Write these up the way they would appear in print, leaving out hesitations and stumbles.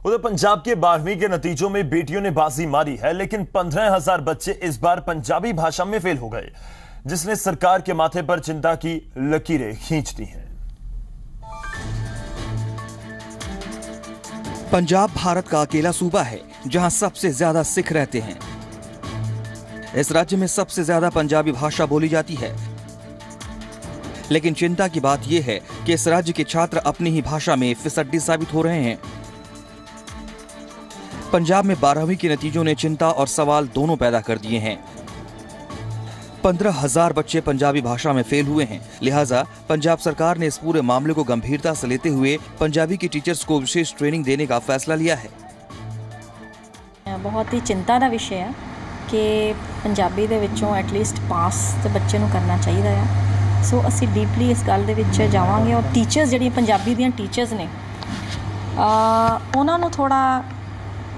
उधर पंजाब के 12वीं के नतीजों में बेटियों ने बाजी मारी है, लेकिन 15,000 बच्चे इस बार पंजाबी भाषा में फेल हो गए, जिसने सरकार के माथे पर चिंता की लकीरें खींच दी हैं। पंजाब भारत का अकेला सूबा है जहां सबसे ज्यादा सिख रहते हैं। इस राज्य में सबसे ज्यादा पंजाबी भाषा बोली जाती है, लेकिन चिंता की बात यह है कि इस राज्य के छात्र अपनी ही भाषा में फिसड्डी साबित हो रहे हैं। पंजाब में 12वीं के नतीजों ने चिंता और सवाल दोनों पैदा कर दिए हैं। 15,000 बच्चे पंजाबी भाषा में फेल हुए हैं, लिहाजा पंजाब सरकार ने इस पूरे मामले को गंभीरता से लेते हुए पंजाबी के टीचर्स को विशेष ट्रेनिंग देने का फैसला लिया है। बहुत ही चिंता का विषय है कि पंजाबी दे विचों एटलीस्ट पास तो बच्चे नूं करना चाहिए है। सो असी डीपली इस गल दे विच जावांगे और टीचर्स जिहड़ी पंजाबी दीयां टीचर्स ने उन्हां नूं थोड़ा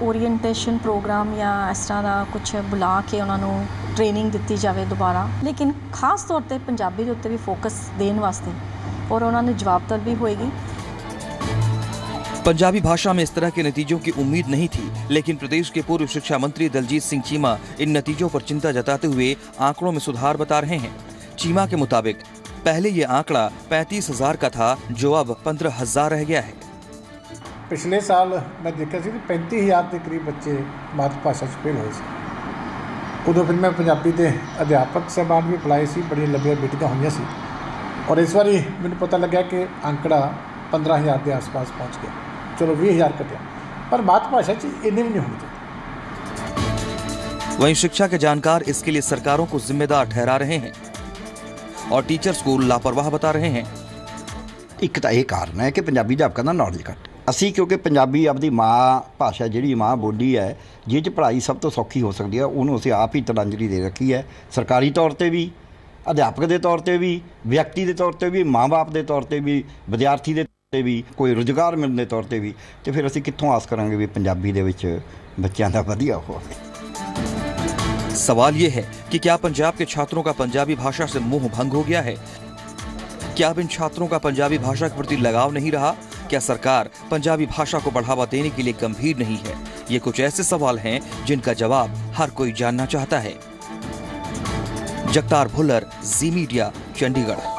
ओरीएंटेशन प्रोग्राम या इस तरह का कुछ बुला के उन्होंने ट्रेनिंग दी जाए दोबारा, लेकिन खास तौर पर पंजाबी के उत्ते भी फोकस देने वास्ते और उन्होंने जवाब तलब भी होएगी। पंजाबी भाषा में इस तरह के नतीजों की उम्मीद नहीं थी, लेकिन प्रदेश के पूर्व शिक्षा मंत्री दलजीत सिंह चीमा इन नतीजों पर चिंता जताते हुए आंकड़ों में सुधार बता रहे हैं। चीमा के मुताबिक पहले ये आंकड़ा 35,000 का था, जो अब 15,000 रह गया है। पिछले साल मैं देखा सी 35,000 के करीब बच्चे मातृभाषा फेल हुए थे। उदों फिर मैं पंजाबी के अध्यापक साहबान भी बुलाए सी, बड़ी लंबियां मीटिंगां हुई सी और इस बारी मैंने पता लगा कि आंकड़ा 15,000 के आसपास पहुँच गया। चलो 20,000 कटिया, पर मातृभाषा इन्ने भी नहीं होनी चाहिए। वहीं शिक्षा के जानकार इसके लिए सरकारों को जिम्मेदार ठहरा रहे हैं और टीचर्स को लापरवाह बता रहे हैं। एक तो यह कारण है कि पंजाबी अध्यापकों का नॉलेज घट। असी क्योंकि पंजाबी अपनी माँ भाषा जी माँ बोली है, जिस पढ़ाई सब तो सौखी हो सकती है, उन्होंने असी आप ही तिलांजलि दे रखी है। सरकारी तौर पर भी, अध्यापक के तौर पर भी, व्यक्ति के तौर पर भी, माँ बाप के तौर पर भी, विद्यार्थी के भी, कोई रोजगार मिलने तौर पर भी, तो फिर असी कित्थों आस करांगे भी पंजाबी दे विच बच्चों का वधिया हो। सवाल ये है कि क्या पंजाब के छात्रों का पंजाबी भाषा से मोह भंग हो गया है? क्या अब इन छात्रों का पंजाबी भाषा के प्रति लगाव नहीं रहा? क्या सरकार पंजाबी भाषा को बढ़ावा देने के लिए गंभीर नहीं है? ये कुछ ऐसे सवाल हैं जिनका जवाब हर कोई जानना चाहता है। जगतार भुल्लर, जी मीडिया, चंडीगढ़।